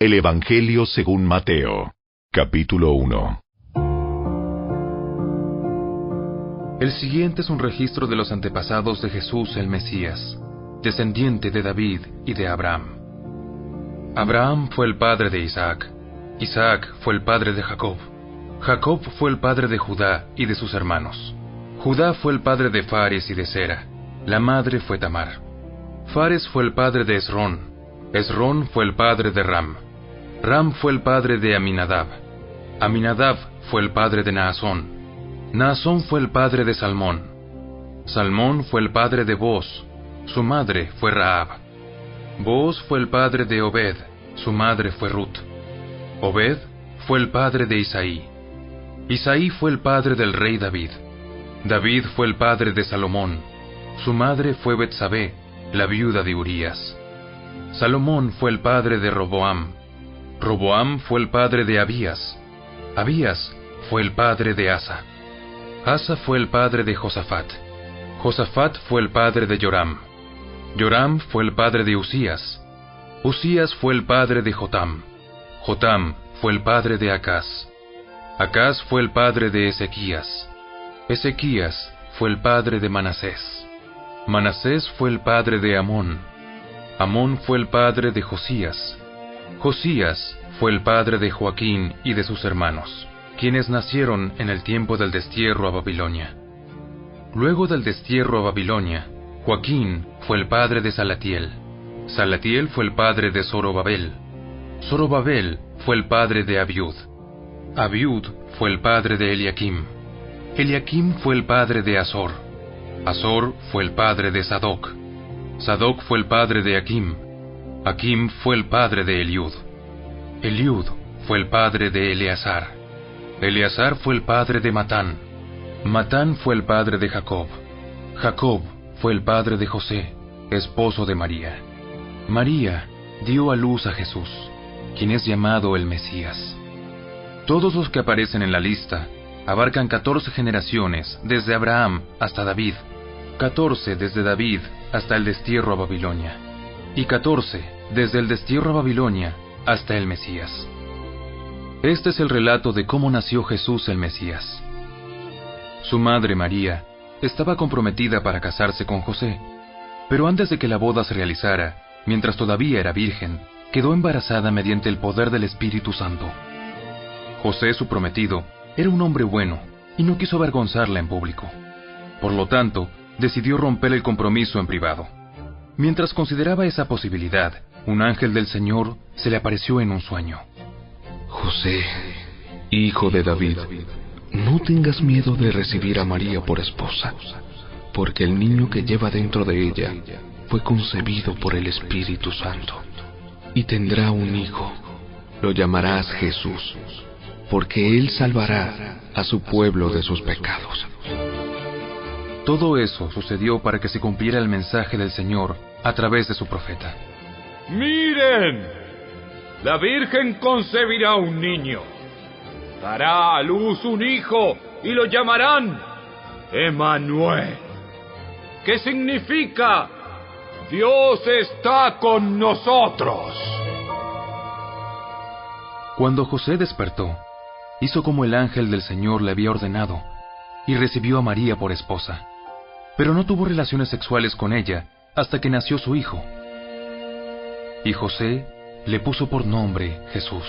El Evangelio según Mateo, capítulo 1. El siguiente es un registro de los antepasados de Jesús el Mesías, descendiente de David y de Abraham. Abraham fue el padre de Isaac, Isaac fue el padre de Jacob, Jacob fue el padre de Judá y de sus hermanos. Judá fue el padre de Fares y de Sera, la madre fue Tamar. Fares fue el padre de Esrón, Esrón fue el padre de Ram, Ram fue el padre de Aminadab, Aminadab fue el padre de Naasón, Naasón fue el padre de Salmón, Salmón fue el padre de Booz, su madre fue Rahab. Booz fue el padre de Obed, su madre fue Ruth. Obed fue el padre de Isaí. Isaí fue el padre del rey David. David fue el padre de Salomón, su madre fue Betsabé, la viuda de Urías. Salomón fue el padre de Roboam. Roboam fue el padre de Abías. Abías fue el padre de Asa. Asa fue el padre de Josafat. Josafat fue el padre de Joram. Joram fue el padre de Usías. Usías fue el padre de Jotam. Jotam fue el padre de Acaz. Acaz fue el padre de Ezequías. Ezequías fue el padre de Manasés. Manasés fue el padre de Amón. Amón fue el padre de Josías. Josías fue el padre de Joaquín y de sus hermanos, quienes nacieron en el tiempo del destierro a Babilonia. Luego del destierro a Babilonia, Joaquín fue el padre de Salatiel. Salatiel fue el padre de Zorobabel. Zorobabel fue el padre de Abiud. Abiud fue el padre de Eliakim. Eliakim fue el padre de Azor. Azor fue el padre de Sadoc. Sadoc fue el padre de Akim. Akim fue el padre de Eliud. Eliud fue el padre de Eleazar. Eleazar fue el padre de Matán. Matán fue el padre de Jacob. Jacob fue el padre de José, esposo de María. María dio a luz a Jesús, quien es llamado el Mesías. Todos los que aparecen en la lista abarcan 14 generaciones desde Abraham hasta David, 14 desde David hasta el destierro a Babilonia, y 14 desde el destierro a Babilonia hasta el Mesías. Este es el relato de cómo nació Jesús el Mesías. Su madre María estaba comprometida para casarse con José, pero antes de que la boda se realizara, mientras todavía era virgen, quedó embarazada mediante el poder del Espíritu Santo. José, su prometido, era un hombre bueno y no quiso avergonzarla en público. Por lo tanto, decidió romper el compromiso en privado. Mientras consideraba esa posibilidad, un ángel del Señor se le apareció en un sueño. José, hijo de David, no tengas miedo de recibir a María por esposa, porque el niño que lleva dentro de ella fue concebido por el Espíritu Santo, y tendrá un hijo. Lo llamarás Jesús, porque él salvará a su pueblo de sus pecados. Todo eso sucedió para que se cumpliera el mensaje del Señor a través de su profeta. ¡Miren! La Virgen concebirá un niño. Dará a luz un hijo y lo llamarán Emmanuel. ¿Qué significa? Dios está con nosotros. Cuando José despertó, hizo como el ángel del Señor le había ordenado y recibió a María por esposa, pero no tuvo relaciones sexuales con ella hasta que nació su hijo. Y José le puso por nombre Jesús.